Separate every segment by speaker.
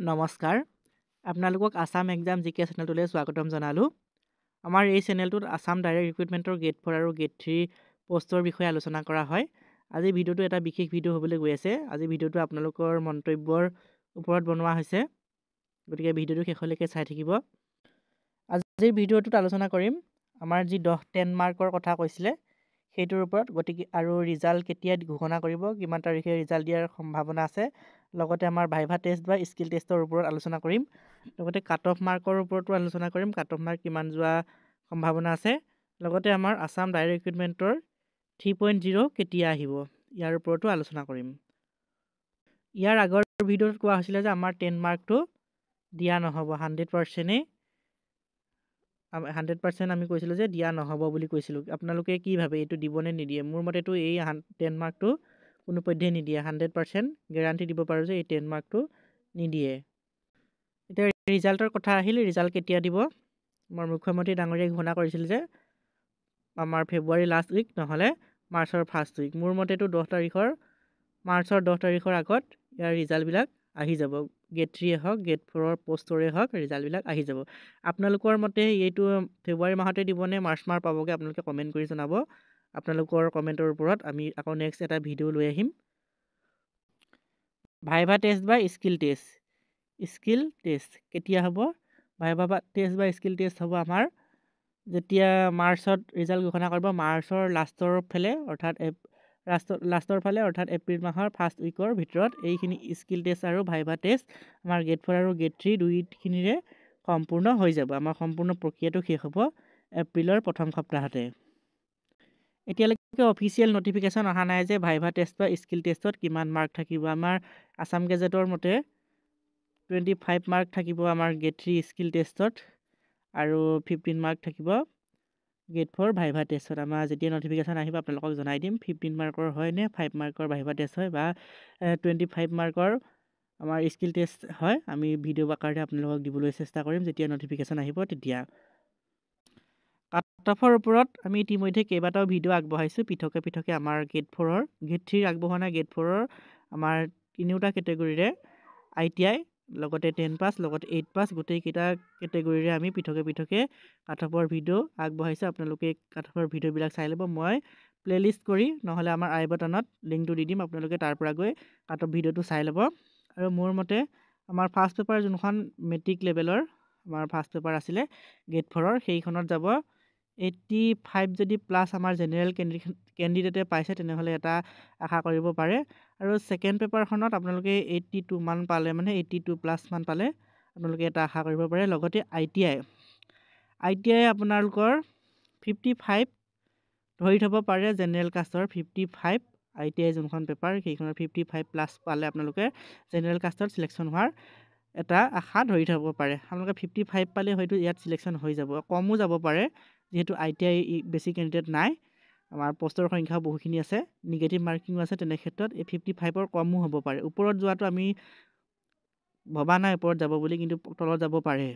Speaker 1: নমস্কাৰ আপোনালোকক আসাম এক্সাম জিকে চেনেলটোলৈ স্বাগতম জনালোঁ। আমাৰ এই চেনেলটোত আসাম ডাইৰেক্ট ৰিক্ৰুইটমেণ্টৰ গেট 4 আৰু গেট 3 পোষ্টৰ বিষয়ে আলোচনা কৰা হয়। আজি ভিডিঅ'টো এটা বিশেষ ভিডিঅ' হ'বলৈ গৈ আছে। আজি ভিডিঅ'টো আপোনালোকৰ মন্তব্যৰ ওপৰত বনোৱা হৈছে, গতিকে ভিডিঅ'টো শেষলৈকে চাই থাকিব। আজিৰ ভিডিঅ'টোত আলোচনা কৰিম আমাৰ যি 10 মাৰ্কৰ কথা কৈছিলে সেইটোৰ ওপৰত, গতিকে আৰু ৰিজাল্ট কেতিয়া ঘোষণা কৰিব, কিমান তাৰিখে ৰিজাল্ট দিয়াৰ সম্ভাৱনা আছে, লগতে আমাৰ ভাইভা টেষ্ট বা স্কিল টেষ্টৰ ওপৰত আলোচনা কৰিম। লগতে কাট অফ মাৰ্কৰ ওপৰতো আলোচনা কৰিম, কাট অফ মাৰ্ক কিমান যোৱা সম্ভাৱনা আছে। লগতে আমাৰ আসাম ডাইৰেক্ট ৰিক্ৰুইটমেণ্টৰ 3.0 কেতিয়া আহিব ইয়াৰ ওপৰতো আলোচনা কৰিম। ইয়াৰ আগৰ ভিডিঅ'ত কোৱা হৈছিলে যে আমাৰ 10 মাৰ্কটো দিয়া নহ'ব, 100% আমি কৈছিলোঁ যে দিয়া নহ'ব বুলি কৈছিলোঁ। আপোনালোকে কি ভাবে, এইটো দিবনে নিদিয়ে? মোৰ মতেতো এই 10 মাৰ্কটো কোনোপধ্যেই নিদিয়ে। 100% গেৰাণ্টি দিব পাৰোঁ যে এই 10 মাৰ্কটো নিদিয়ে। এতিয়া ৰিজাল্টৰ কথা আহিল, ৰিজাল্ট কেতিয়া দিব? আমাৰ মুখ্যমন্ত্ৰী ডাঙৰীয়াই ঘোষণা কৰিছিল যে আমাৰ ফেব্ৰুৱাৰী লাষ্ট উইক নহ'লে মাৰ্চৰ ফাৰ্ষ্ট উইক। মোৰ মতেতো মাৰ্চৰ 10 তাৰিখৰ আগত ইয়াৰ ৰিজাল্টবিলাক আহি যাব। গেট 3 হওক, গেট 4 পোষ্টৰে হওক, ৰিজাল্টবিলাক আহি যাব। আপোনালোকৰ মতে এইটো ফেব্ৰুৱাৰী মাহতে দিব নে মাৰ্চ মাহ পাবগৈ? আপোনালোকে কমেণ্ট কৰি জনাব। আপোনালোকৰ কমেণ্টৰ ওপৰত আমি আকৌ নেক্সট এটা ভিডিঅ' লৈ আহিম। ভাইভা টেষ্ট বা স্কিল টেষ্ট কেতিয়া হ'ব? ভাইভা টেষ্ট বা স্কিল টেষ্ট হ'ব আমাৰ যেতিয়া মাৰ্চত ৰিজাল্ট ঘোষণা কৰিব, মাৰ্চৰ লাষ্টৰ ফালে অৰ্থাৎ এপ্ৰিল মাহৰ ফাৰ্ষ্ট উইকৰ ভিতৰত এইখিনি স্কিল টেষ্ট আৰু ভাইভা টেষ্ট আমাৰ গেট 4 আৰু গেট 3 দুইখিনিৰে সম্পূৰ্ণ হৈ যাব। আমাৰ সম্পূৰ্ণ প্ৰক্ৰিয়াটো শেষ হ'ব এপ্ৰিলৰ প্ৰথম সপ্তাহতে। এতিয়ালৈকে অফিচিয়েল নটিফিকেশ্যন অহা নাই যে ভাইভা টেষ্ট বা স্কিল টেষ্টত কিমান মাৰ্ক থাকিব। আমাৰ আসাম গেজেটৰ মতে 25 মাৰ্ক থাকিব আমাৰ গেট 3 স্কিল টেষ্টত আৰু 15 মাৰ্ক থাকিব গেট 4 ভাইভা টেষ্টত। আমাৰ যেতিয়া নটিফিকেশ্যন আহিব আপোনালোকক জনাই দিম 15 মাৰ্কৰ হয় নে 5 মাৰ্কৰ ভাইভা টেষ্ট হয় বা 25 মাৰ্কৰ আমাৰ স্কিল টেষ্ট হয়। আমি ভিডিঅ' আকাৰে আপোনালোকক দিবলৈ চেষ্টা কৰিম যেতিয়া নটিফিকেশ্যন আহিব তেতিয়া। কাট অফৰ ওপৰত আমি ইতিমধ্যে কেইবাটাও ভিডিঅ' আগবঢ়াইছোঁ পৃথকে আমাৰ গেট 4 গেট 3 আগবঢ়োৱা নাই। গেট 4 আমাৰ তিনিওটা কেটেগৰীৰে ITI লগতে 10 পাছ লগতে 8 পাছ গোটেইকেইটা কেটেগৰীৰে আমি পৃথকে কাট অফৰ ভিডিঅ' আগবঢ়াইছোঁ। আপোনালোকে কাট অফৰ ভিডিঅ'বিলাক চাই ল'ব। মই প্লে'লিষ্ট কৰি নহ'লে আমাৰ আই বাটনত লিংকটো দি দিম, আপোনালোকে তাৰ পৰা গৈ কাট অফ ভিডিঅ'টো চাই ল'ব। আৰু মোৰ মতে আমাৰ ফাৰ্ষ্ট পেপাৰ যোনখন মেট্ৰিক লেভেলৰ আমাৰ ফাৰ্ষ্ট পেপাৰ আছিলে গেট 4 সেইখনত যাব 85 যদি প্লাছ আমাৰ জেনেৰেল কেণ্ডিডেটে পাইছে তেনেহ'লে এটা আশা কৰিব পাৰে। আৰু ছেকেণ্ড পেপাৰখনত আপোনালোকে 82 মান পালে, মানে 82 প্লাছ মান পালে আপোনালোকে এটা আশা কৰিব পাৰে। লগতে ITI আপোনালোকৰ 55 ধৰি থ'ব পাৰে, জেনেৰেল কাষ্টৰ 55 ITI যোনখন পেপাৰ সেইখনৰ 55 প্লাছ পালে আপোনালোকে জেনেৰেল কাষ্টত চিলেকশ্যন হোৱাৰ এটা আশা ধৰি থ'ব পাৰে। আপোনালোকে 55 পালে হয়তো ইয়াত চিলেকশ্যন হৈ যাব, কমো যাব পাৰে যিহেতু ITI বেছি কেণ্ডিডেট নাই, আমাৰ পোষ্টৰ সংখ্যাও বহুখিনি আছে, নিগেটিভ মাৰ্কিঙো আছে। তেনে ক্ষেত্ৰত এই 55ৰ কমো হ'ব পাৰে। ওপৰত যোৱাটো আমি ভবা নাই ওপৰত যাব বুলি, কিন্তু তলত যাব পাৰে।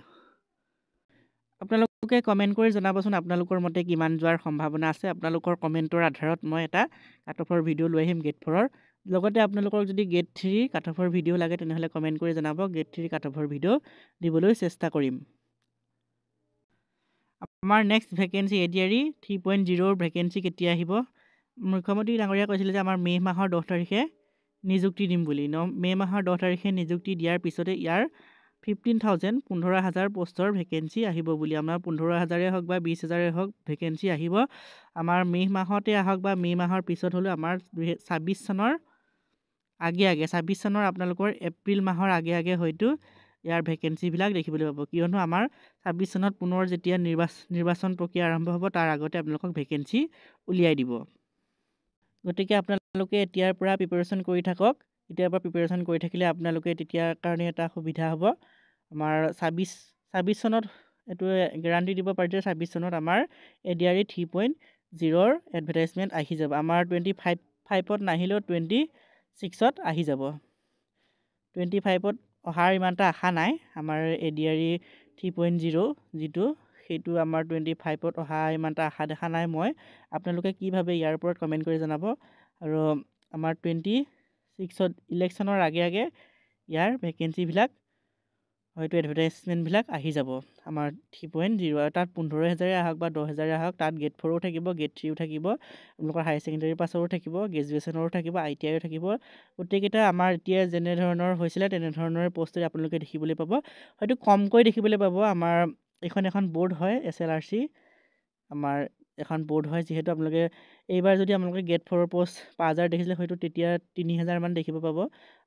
Speaker 1: আপোনালোকে কমেণ্ট কৰি জনাবচোন আপোনালোকৰ মতে কিমান যোৱাৰ সম্ভাৱনা আছে। আপোনালোকৰ কমেণ্টৰ আধাৰত মই এটা কাট অফৰ ভিডিঅ' লৈ আহিম গেট 4 লগতে আপোনালোকৰ যদি গেট 3 কাট অফৰ ভিডিঅ' লাগে তেনেহ'লে কমেণ্ট কৰি জনাব, গেট 3 কাট অফৰ ভিডিঅ' দিবলৈ চেষ্টা কৰিম। আমাৰ নেক্সট ভেকেঞ্চি ADRE 3.0 ভেকেঞ্চি কেতিয়া আহিব? মুখ্যমন্ত্ৰী ডাঙৰীয়াই কৈছিলে যে আমাৰ মে' মাহৰ 10 তাৰিখে নিযুক্তি দিম বুলি। মে' মাহৰ 10 তাৰিখে নিযুক্তি দিয়াৰ পিছতে ইয়াৰ 15,000 পোষ্টৰ ভেকেঞ্চি আহিব বুলি। আমাৰ 15,000 হওক বা 20,000 হওক ভেকেঞ্চি আহিব। আমাৰ মে' মাহতে আহক বা মে' মাহৰ পিছত হ'লেও আমাৰ 26 চনৰ আপোনালোকৰ এপ্ৰিল মাহৰ আগে হয়তো ইয়াৰ ভেকেঞ্চিবিলাক দেখিবলৈ পাব, কিয়নো আমাৰ 26 চনত পুনৰ যেতিয়া নিৰ্বাচন প্ৰক্ৰিয়া আৰম্ভ হ'ব তাৰ আগতে আপোনালোকক ভেকেঞ্চি উলিয়াই দিব। গতিকে আপোনালোকে এতিয়াৰ পৰা প্ৰিপেৰেশ্যন কৰি থাকক। এতিয়াৰ পৰা প্ৰিপেৰেশ্যন কৰি থাকিলে আপোনালোকে তেতিয়াৰ কাৰণে এটা সুবিধা হ'ব। আমাৰ 26 চনত এইটো গেৰাণ্টি দিব পাৰি যে 26 চনত আমাৰ ADRE 3.0ৰ এডভাৰটাইজমেণ্ট আহি যাব। আমাৰ 25ত নাহিলেও 26ত আহি যাব। 25ত অহাৰ ইমান এটা আশা নাই। আমাৰ ADRE 3.0 যিটো সেইটো আমাৰ 25ত অহা ইমান এটা আশা দেখা নাই মই। আপোনালোকে কি ভাবে ইয়াৰ ওপৰত কমেণ্ট কৰি জনাব। আৰু আমাৰ 26ত ইলেকশ্যনৰ আগে ইয়াৰ ভেকেঞ্চিবিলাক হয়তো এডভাৰটাইজমেণ্টবিলাক আহি যাব আমাৰ 3.0 তাত 15,000 আহক বা 10,000 আহক তাত গেট 4ও থাকিব গেট 3ও থাকিব আপোনালোকৰ হায়াৰ ছেকেণ্ডেৰী পাছৰো থাকিব গ্ৰেজুৱেশ্যনৰো থাকিব ITIৰো থাকিব গোটেইকেইটা আমাৰ এতিয়া যেনেধৰণৰ হৈছিলে তেনেধৰণৰ পষ্টত আপোনালোকে দেখিবলৈ পাব হয়তো কমকৈ দেখিবলৈ পাব আমাৰ এখন বৰ্ড হয় SLRC আমাৰ এখন বৰ্ড হয় যিহেতু আপোনালোকে এইবাৰ যদি আপোনালোকে গেট 4ৰ পষ্ট 5,000 দেখিছিলে হয়তো তেতিয়া 3,000 মান দেখিব পাব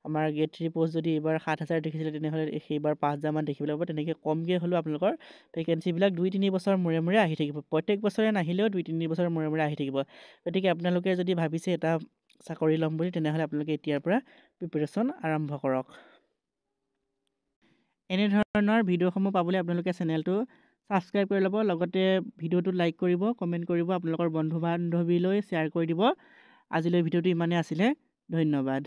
Speaker 1: আমাৰ গেট 3 পষ্ট যদি এইবাৰ 7,000 দেখিছিলে তেনেহ'লে সেইবাৰ 5,000 মান দেখিবলৈ পাব তেনেকৈ কমকৈ হ'লেও আপোনালোকৰ ভেকেঞ্চিবিলাক 2-3 বছৰ মূৰে মূৰে আহি থাকিব প্ৰত্যেক বছৰে নাহিলেও 2-3 বছৰ মূৰে মূৰে আহি থাকিব গতিকে আপোনালোকে যদি ভাবিছে এটা চাকৰি ল'ম বুলি তেনেহ'লে আপোনালোকে এতিয়াৰ পৰা প্ৰিপেৰেশ্যন আৰম্ভ কৰক এনেধৰণৰ ভিডিঅ'সমূহ পাবলৈ আপোনালোকে চেনেলটো ছাবস্ক্ৰাইব কৰি ল'ব লগতে ভিডিঅ'টো লাইক কৰিব কমেণ্ট কৰিব আপোনালোকৰ বন্ধু বান্ধৱীলৈ শ্বেয়াৰ কৰি দিব আজিলৈ ভিডিঅ'টো ইমানেই আছিলে ধন্যবাদ